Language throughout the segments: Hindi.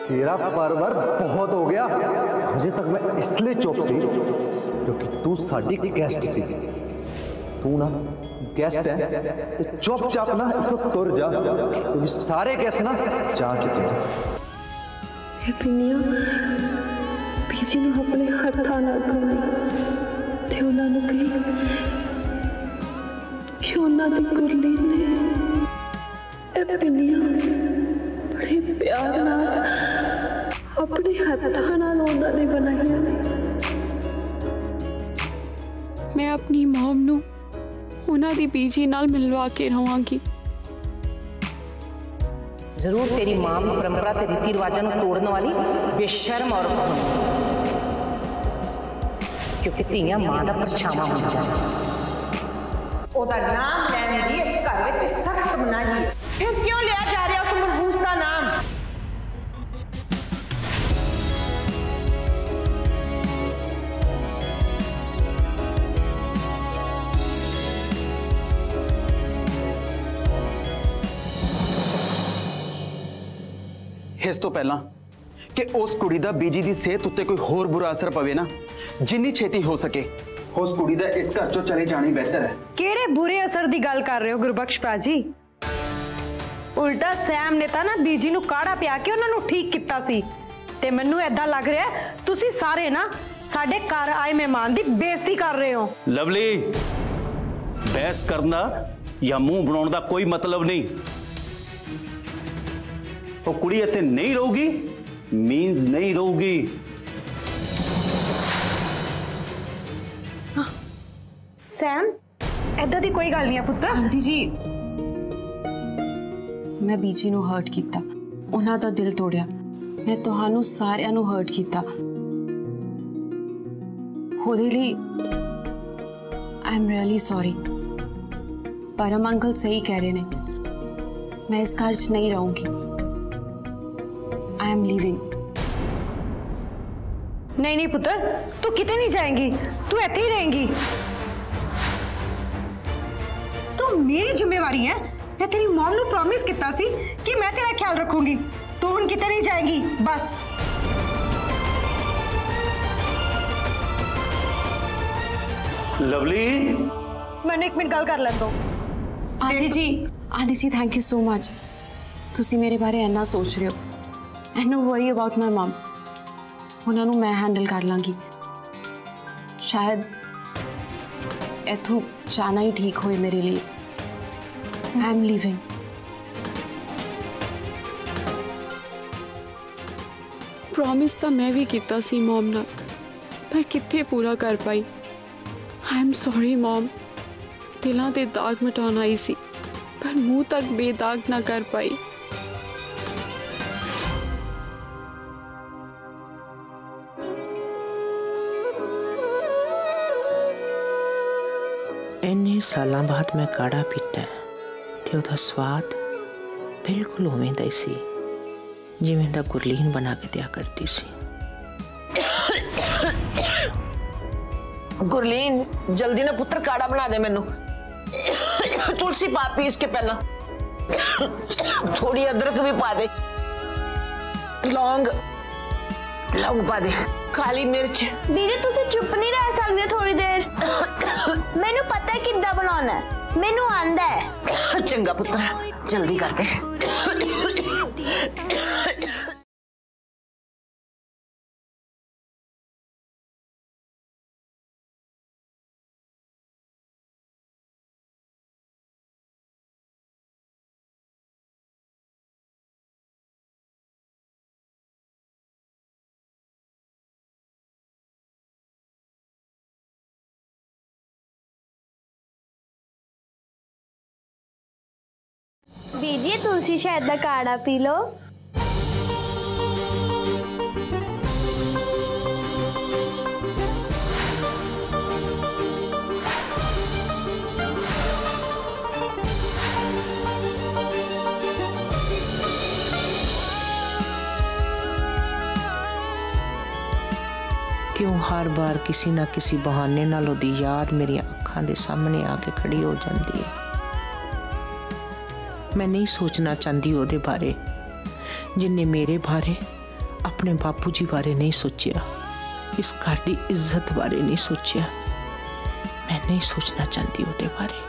तेरा परवर बहुत हो गया। अजे तक मैं इसलिए चुप सी क्योंकि तू साडी गेस्ट सी। तू ना गेस्ट है तो चुपचाप ना तो तुर जा, क्योंकि सारे गेस्ट ना जा चुके हैं। पिनिया बीजी नूं अपने हत्थां नाल कमाई ते उन्हां नूं कही कि उन्हां दी गुरलीन ने ए पिनिया बड़े प्यार नाल अपने हत्थां नाल उन्हां ने बनाईयां ने। मैं अपनी मॉम नूं उन्हां दी बीजी नाल मिलवा के रहांगी। जरूर तेरी मां परंपरा ते रीति रिवाजों को तोड़ने वाली बेशर्म औरत होगी, क्योंकि धीयां मां का परछावां होंदियां। ओदा नाम लैने दी इस घर विच सख्त मनाही है। फिर क्यों लिया जा रहा उस मनहूस का नाम? इस तो पहला कि उस कुड़ी दा बीजी दी सेहत उत्ते कोई होर बुरा असर पवे ना, जिन्नी छेती हो सके उस कुड़ी दा इस घर चों चले जानी बेहतर है। केड़े बुरे असर दी गल कर रहे हो गुरबख्श भाजी? उल्टा सैम ने तां ना बीजी नूं काढ़ा पिया के उन्हां नूं ठीक कीता सी ते मैनूं ऐदां लग रहा है तुसीं सारे ना साडे घर आए मेहमान दी बेइज्जती कर रहे हो। लवली, बहस करना या मुंह बनाने का कोई मतलब नहीं। तो कुड़ी इत्थे नहीं रहूगी मीन्स नहीं रहूगी। सैम ऐदां दी कोई गल नहीं है पुत्त। आंटी जी मैं बीजी नूं हर्ट कीता, उन्हां दा दिल तोड़िया, मैं तुहानू सारियां नूं हर्ट कीता। ओहदे लई आई एम रियली सॉरी। परम अंकल सही कह रहे ने, मैं इस घर च नहीं रहूंगी। I am leaving. नहीं नहीं पुत्र, तू किते नहीं जाएंगी, तू इत्थे ही रहेंगी। तू मेरी जिम्मेवारी है। मैं तेरी मॉम नूं प्रॉमिस किया सी कि मैं तेरा ख्याल रखूंगी। तू हुण किते नहीं जाएंगी बस। लवली, मैंने एक मिनट गल कर लैन दो। Aunty ji thank you so much. तुसी मेरे बारे इन्ना सोच रहे हो। And no worry about my mom, उन्होंने मैं हैंडल कर लांगी। शायद इथों जाना ही ठीक होए मेरे लिए। I am leaving. प्रॉमिस तो मैं भी किया सी मॉम नाल, पर कित्थे पूरा कर पाई। आई एम सॉरी मॉम, दिलों के दाग मिटाना आई सी, पर मुंह तक बेदाग ना कर पाई। इन्ने सालों बाद मैं काढ़ा पीता है ते उहदा स्वाद बिल्कुल उवें दा ही सी जिवें दा गुरलीन बना के दिया करती सी। गुरलीन जल्दी ना पुत्र काढ़ा बना दे मैनू। तुलसी पा पीस के पहला, थोड़ी अदरक भी पा दे, लौंग पा दे, काली मिर्च। बीजी तुसी चुप नहीं रह सकदे थोड़ी देर? मैनू पता है किद्दां बनाना है, मैनू आंदा है। चंगा पुत्र जल्दी कर दे। बीजी तुलसी शहद का काढ़ा पी लो। क्यों हर बार किसी ना किसी बहाने नाल ओदी याद मेरी अखां दे सामने आके खड़ी हो जाती है। मैं नहीं सोचना चाहती ओदे बारे जिन्ने मेरे बारे अपने बापू जी बारे नहीं सोचिया, इस घर की इज्जत बारे नहीं सोचिया। मैं नहीं सोचना चाहती उसके बारे।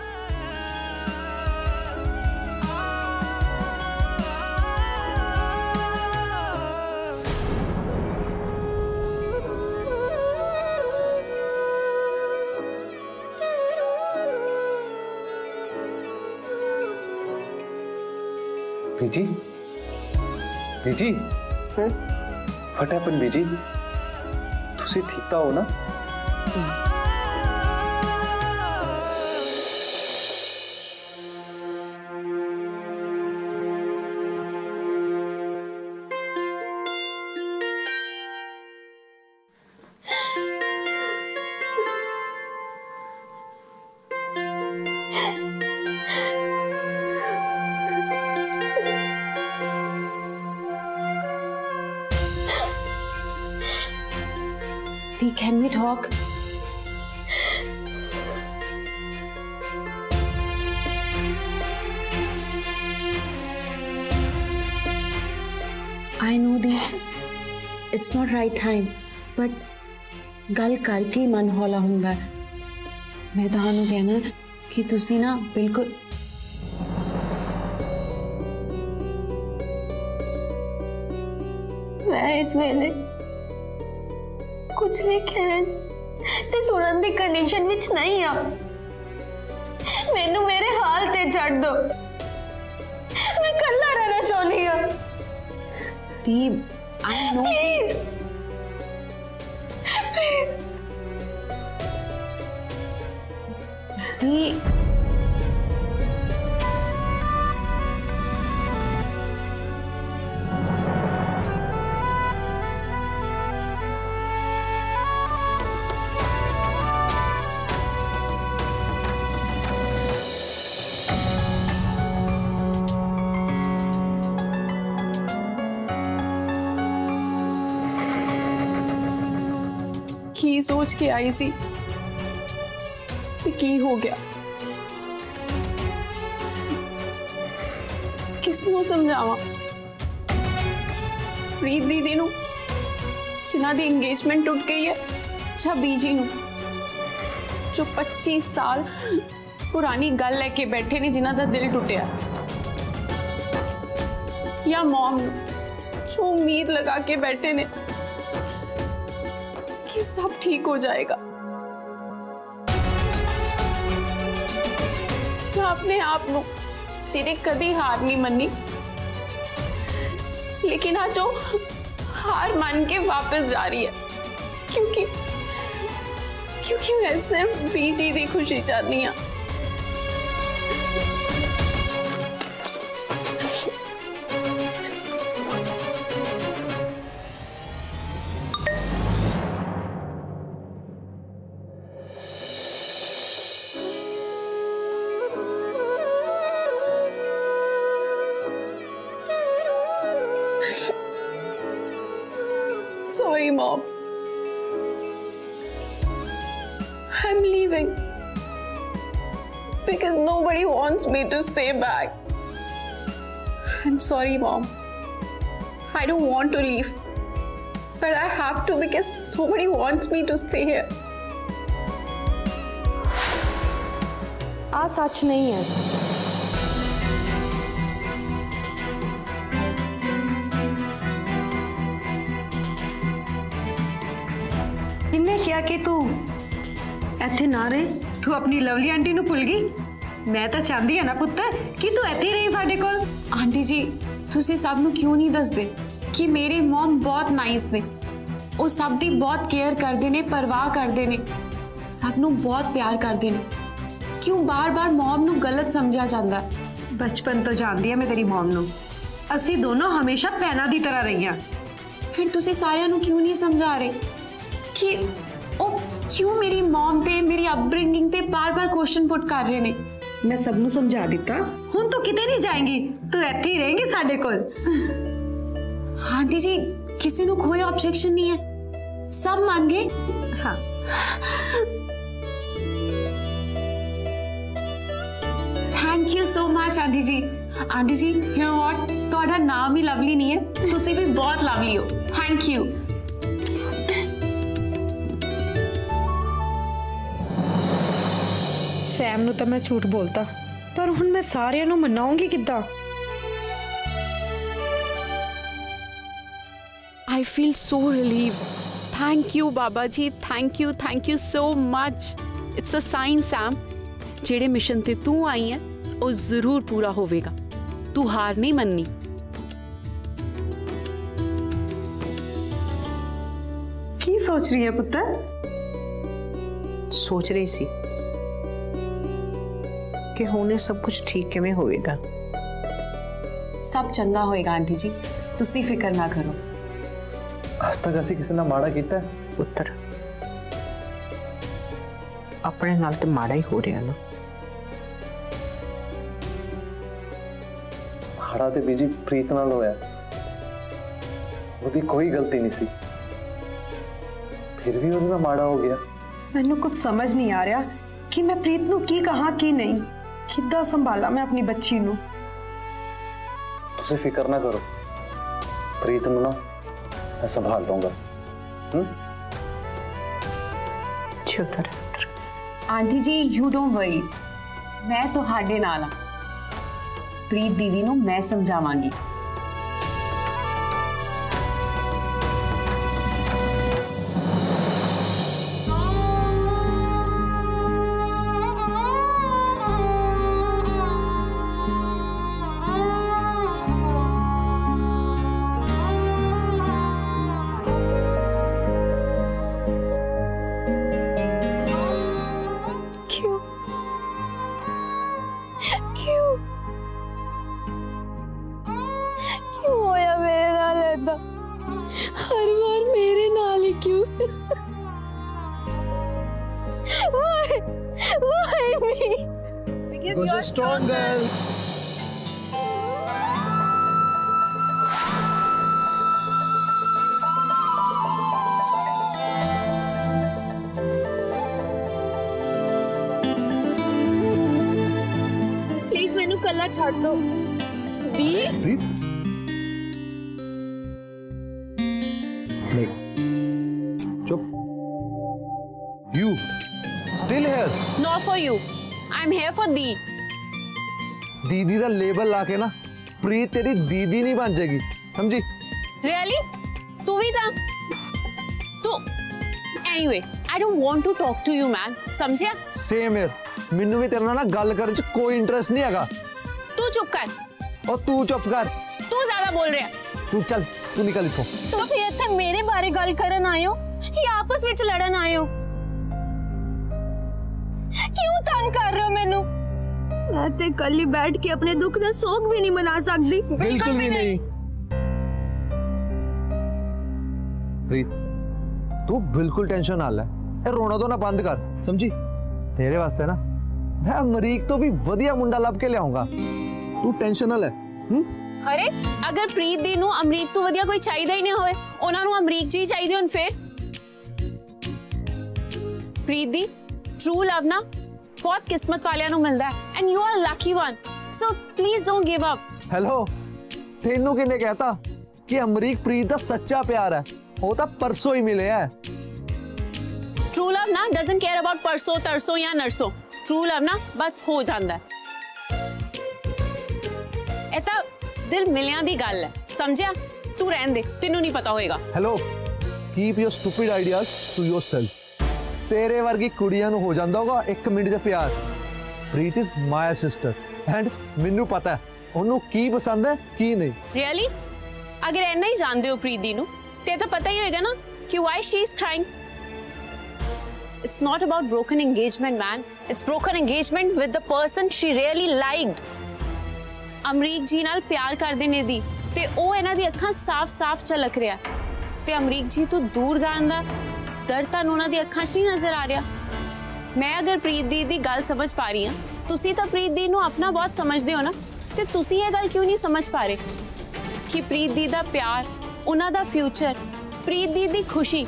बीजी, बीजी, what happened, बीजी? तुसी ठीक तो हो ना? Can we talk? I know it's not right time, but गल करके मन हौला हुंदा है। मैं तुहानू कहना कि तुसी ना बिल्कुल मैं इस वेले कुछ भी कहन ते सुनन दी कंडीशन विच नहीं आ। मैनू मेरे हाल ते छड़ दो, मैं कल्ला रहना चाहनी हां। दीप, आई नो। प्लीज प्लीज दीप, की सोच के आई सी की हो गया? किसनू समझावा? प्रीत दीदी नू जिन्हां दी एंगेजमेंट टूट गई है, अच्छा बीजी नू जो 25 साल पुरानी गल लेके बैठे ने जिन्हां दा दिल टूटिया, या मॉम जो उम्मीद लगा के बैठे ने कि सब ठीक हो जाएगा। मैं अपने आप को जिन्हें कभी हार नहीं मनी, लेकिन आज जो हार मान के वापस जा रही है, क्योंकि मैं सिर्फ बीजी दी खुशी चाहती हूँ। Sorry, Mom. I'm leaving because nobody wants me to stay back. I'm sorry, Mom. I don't want to leave, but I have to because nobody wants me to stay here. आ सच नहीं है। इन्हें क्या कि तू इत्थे ना रहे, तू अपनी लवली आंटी नू भुल गई। मैं तो चाहती है ना पुत्र कि तू इत्थे रही साडे कोल। आंटी जी, तुसी सब नू क्यों नहीं दसदे कि मेरे मॉम बहुत नाइस ने, वो सब दी बहुत केयर करते ने, परवाह करते ने, सब नू बहुत प्यार करते ने। क्यों बार बार मॉम नू गलत समझा जाता है? बचपन तो जानती है मैं तेरी मॉम नू, असी दोनों हमेशा भैणां दी तरह रही। फिर तुसी सारियां नू क्यों नहीं समझा रहे कि ओ क्यों मेरी मॉम ते मेरी अपब्रिंगिंग ते बार बार क्वेश्चन पुट कर रहे ने? मैं सबनू समझा दिता, हुण तो किते नहीं जाएंगी, तू इत्थे ही रहेंगी साडे कोल। आंटी जी, किसी नू कोई ऑब्जेक्शन नहीं है, सब मान गए। हाँ, thank you so much aunty ji, aunty ji you know what, ਤੁਹਾਡਾ ਨਾਮ ਹੀ ਲਵਲੀ ਨਹੀਂ ਹੈ, ਤੁਸੀਂ ਵੀ ਬਹੁਤ ਲਵਲੀ ਹੋ। Thank you. ਸੈਮ ਨੂੰ ਤਾਂ ਮੈਂ ਝੂਠ ਬੋਲਤਾ, ਪਰ ਹੁਣ ਮੈਂ ਸਾਰਿਆਂ ਨੂੰ ਮਨਾਉਂਗੀ ਕਿੱਦਾਂ? I feel so relieved. Thank you Baba ji, thank you so much. It's a sign Sam, ਜਿਹੜੇ ਮਿਸ਼ਨ ਤੇ ਤੂੰ ਆਈ ਹੈ ਉਹ ਜ਼ਰੂਰ ਪੂਰਾ ਹੋਵੇਗਾ। ਤੂੰ ਹਾਰ ਨਹੀਂ ਮੰਨਣੀ। ਕੀ ਸੋਚ ਰਹੀ ਹੈ ਪੁੱਤਰ? सोच रही सी कि होने सब कुछ ठीक किवें होएगा। सब चंगा होएगा आंटी जी, तुसी फिक्र ना करो। आज तक असी किसी ने माड़ा कीता है? पुत्र अपने नाल ते माड़ा ही हो रहा ना। माड़ा ते बीजी प्रीत नाल होया, ਉਹਦੀ कोई गलती नहीं सी, फिर भी ਉਹਦੇ ਨਾਲ माड़ा हो गया। ਮੈਨੂੰ ਕੁਝ ਸਮਝ ਨਹੀਂ ਆ ਰਿਹਾ ਕਿ ਮੈਂ ਪ੍ਰੀਤ ਨੂੰ ਕੀ ਕਹਾਂ ਕੀ ਨਹੀਂ, ਕਿੱਦਾਂ ਸੰਭਾਲਾਂ ਮੈਂ ਆਪਣੀ ਬੱਚੀ ਨੂੰ। ਤੁਸੀਂ ਫਿਕਰ ਨਾ ਕਰੋ, ਪ੍ਰੀਤ ਨੂੰ ਨਾ मैं संभाल लूंगा। शुक्र aunty ji you don't worry, मैं ਤੁਹਾਡੇ ਨਾਲ ਆ। ਪ੍ਰੀਤ ਦੀਦੀ ਨੂੰ ਮੈਂ ਸਮਝਾਵਾਂਗੀ। हर बार मेरे नाल ही क्यों? Why me? Because you're strong girl. Please मैनू कल्ला छाड़ दो। प्रीत चुप। You still here? Not for you. I'm here for Dee. दीदी का लेबल लाके ना प्रीत तेरी दीदी नहीं बन जाएगी, समझी? Really? तू भी था? तू anyway, I don't want to talk to you man. समझिया? Same here. मैनू भी तेरे नाल ना गल करने च कोई इंटरेस्ट नहीं हैगा। तू चुप कर। और तू चुप कर। तू ज्यादा बोल रहा है। तू चल, तू निकल इत्थों। तुसी इत्थे मेरे बारे गल करन आए हो या आपस विच लड़न आए हो? क्यों तंग कर रहे हो मैनू? मैं ते कल ही बैठ के अपने दुख दा सोग भी नहीं मना सकती। बिल्कुल भी नहीं। प्रीत तू बिल्कुल टेंशन ना ले, रोना तो ना बंद कर, समझी? तेरे वास्ते ना मैं अमरीक तो भी वधिया मुंडा लब के लियाऊंगा, तू टेंशन ना ले। अरे अगर प्रीत दी नूं अमरीक तो वधिया कोई चाहिदा ही नहीं होए, उन्हां नूं अमरीक जी चाहिदे हुण फिर? प्रीत दी ट्रू लव ना बहुत किस्मत वालियां नूं मिलदा है and you are lucky one, so please don't give up. Hello, तेनू किने कहता कि अमरीक प्रीत दा सच्चा प्यार है? वो तो परसों ही मिले है। ट्रू लव ना डजंट केयर अबाउट परसों तरसों या नरसों, ट्रू लव ना बस हो जाता है। एता दिल मिलियां दी गल है, समझिया? तू रहन दे, तेनू नहीं पता होएगा। Hello, keep your stupid ideas to yourself. तेरे वर्गी कुड़ियां नूं हो जांदा होगा एक मिनट च प्यार। प्रीत इज माय सिस्टर एंड मैनू पता है ओनू की पसंद है की नहीं। रियली? अगर इन्ना ही जानते हो प्रीत दी नूं ते तो पता ही होएगा ना कि why she is crying. It's not about broken engagement, man. It's broken engagement with the person she really liked. Amrik ji नाल प्यार कर देने दी ते ओ इन्हां दी अखां साफ-साफ झलक रहा ते अमरीक जी तो दूर जान दा दर्द तानूं उन्हां दी अखां च नहीं नजर आ रहा। मैं अगर प्रीत दी दी गल समझ पा रही हां, तुसी तो प्रीत दी नूं अपना बहुत समझदे हो ना, ते तुसी ये गल क्यों नहीं समझ पा रहे कि प्रीत दी दा प्यार, उन्हां दा फ्यूचर, प्रीत दी दी खुशी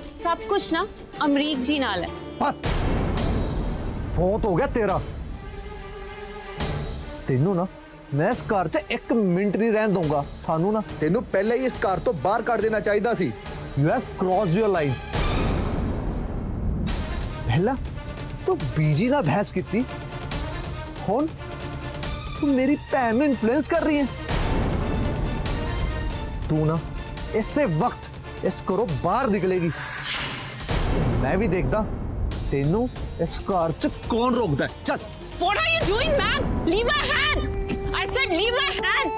सब कुछ ना अमरीक जी नाल है। बस बहुत हो गया तेरा। तेनू ना मैं इस घर च एक मिनट नहीं रहन दूंगा। सानू ना तेनू पहले ही इस घर तो बाहर कट देना चाहिए सी। You have crossed your line. पहला तो बीजी ना बहस की, हुण तू मेरी भैन नू इन्फ्लुएंस कर रही है। तू ना इसे वक्त इस घरों बाहर निकलेगी, मैं भी देखदा तेनू इस घर च कौन रोकदा है। चल। What are you doing, man? Leave my hand! I said leave my hand!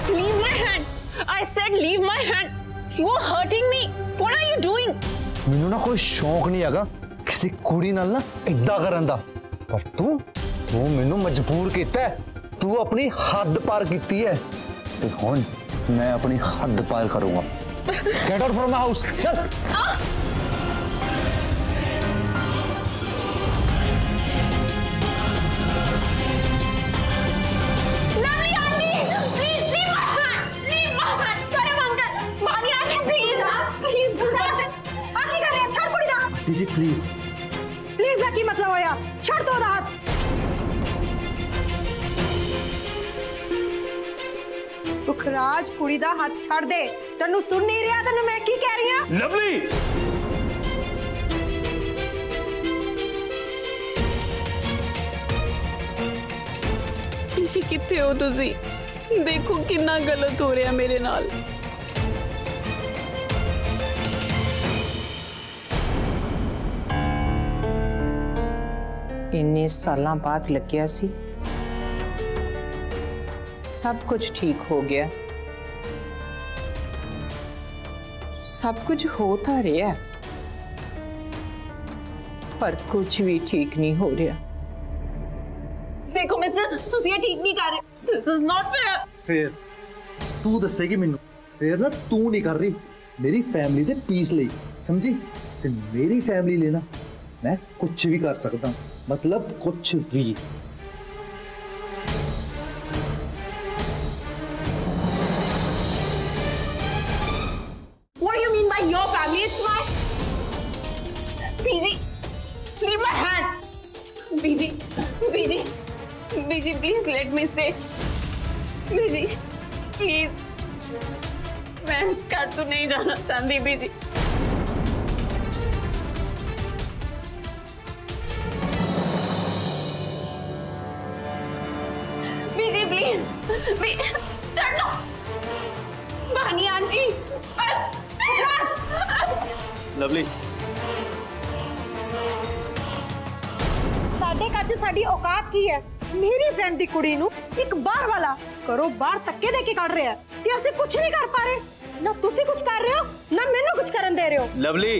Leave my hand! I said leave my hand! You are hurting me! What are you doing? मैनू ना कोई शौक नहीं हैगा किसी कुड़ी नाल ना इदा करन दा, पर तू मैनू मजबूर कीता है। तू अपनी हद पार कीती है ते हुण मैं अपनी हद पार करूंगा। Get out from my house. चल। Lovely auntie, please leave my hand. Leave my hand. Kare mangal. Bhani auntie, please, please. Rajan, आगे कर रहे हैं। छोड़ कुड़ी दा। दीजिए प्लीज। प्लीज ਦਾ ਕੀ ਮਤਲਬ ਹੋਇਆ? ਛੱਡ ਦੋ ਉਹਦਾ ਹੱਥ। ਪੁਖਰਾਜ ਕੁੜੀ ਦਾ ਹੱਥ ਛੱਡ ਦੇ। ਤੈਨੂੰ ਸੁਣ ਨਹੀਂ ਰਿਹਾ? ਤੈਨੂੰ ਮੈਂ ਕੀ ਕਹਿ ਰਹੀ ਹਾਂ? लवली पीछे कितने हो तुसी? देखो कितना गलत हो रहा मेरे नाल। इन्ने सालों बाद लग्या सी, सब कुछ ठीक हो गया, सब कुछ होता रहा, पर कुछ भी ठीक नहीं हो रहा। देखो मिस्टर, तुसी ये ठीक नहीं कर रहे। This is not fair. फिर तू दसेगी मैनू। फिर ना तू नहीं कर रही मेरी फैमिली दे पीस ਲਈ, समझी? ते मेरी फैमिली लेना मैं कुछ भी कर सकता हूँ, मतलब कुछ भी। What do you mean by your family? It's my... BG, leave my hand. BG, BG, BG, please let me stay. BG, please. मैं इस घर तो नहीं जाना चाहती बीजी। बीजी प्लीज, छोड़ दो। भानी आंटी, लवली ਸਾਡੇ ਘਰ 'ਚ ਸਾਡੀ ਔਕਾਤ ਕੀ ਹੈ? ਮੇਰੀ ਫਰੈਂਡ ਦੀ ਕੁੜੀ ਨੂੰ ਇੱਕ ਬਾਹਰ ਵਾਲਾ ਘਰੋਂ ਬਾਹਰ ਧੱਕੇ ਦੇ ਕੇ ਕੱਢ ਰਿਹਾ ਹੈ ਤੇ ਅਸੀਂ ਕੁਝ ਨਹੀਂ ਕਰ ਪਾ ਰਹੇ। ਨਾ ਤੁਸੀਂ ਕੁਝ ਕਰ ਰਹੇ ਹੋ, ਨਾ ਮੈਨੂੰ ਕੁਝ ਕਰਨ ਦੇ ਰਹੇ ਹੋ। लवली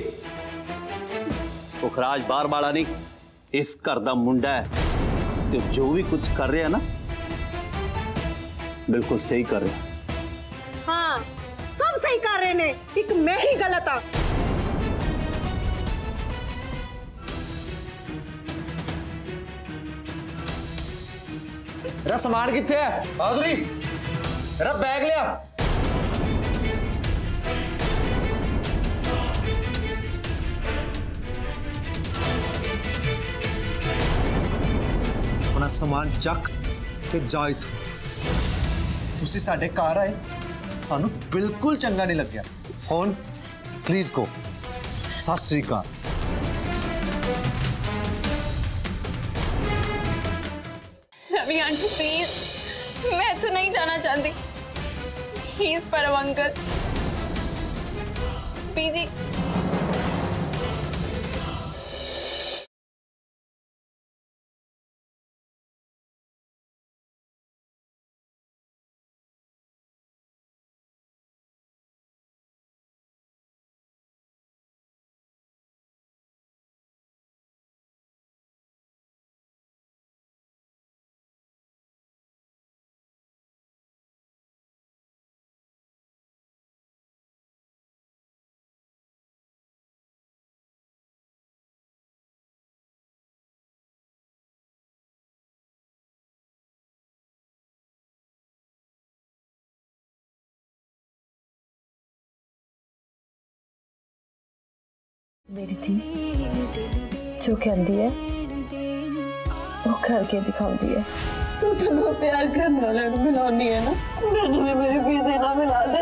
पुखराज बार बाला नहीं, इस घर दा मुंडा है ते जो भी कुछ कर रहा है ना बिल्कुल सही कर रहा है। हाँ, सब सही कर रहे ने, एक मैं ही गलत हाँ। मेरा सामान किथे है? बहादुरी मेरा बैग लिया। अपना सामान चक ते जाओ इथों। तुसी साडे घर आए, सानू बिल्कुल चंगा नहीं लग्या। हुण प्लीज गो। सत श्री अकाल। रवि आंटी प्लीज, मैं तो नहीं जाना चाहती। प्लीज परम अंकल। बीजी मेरी थी जो कहती है वो करके दिखाती है। तू तो प्यार करने वाले मिलानी है ना, मैंने भी मेरी बीजी ना मिला दे।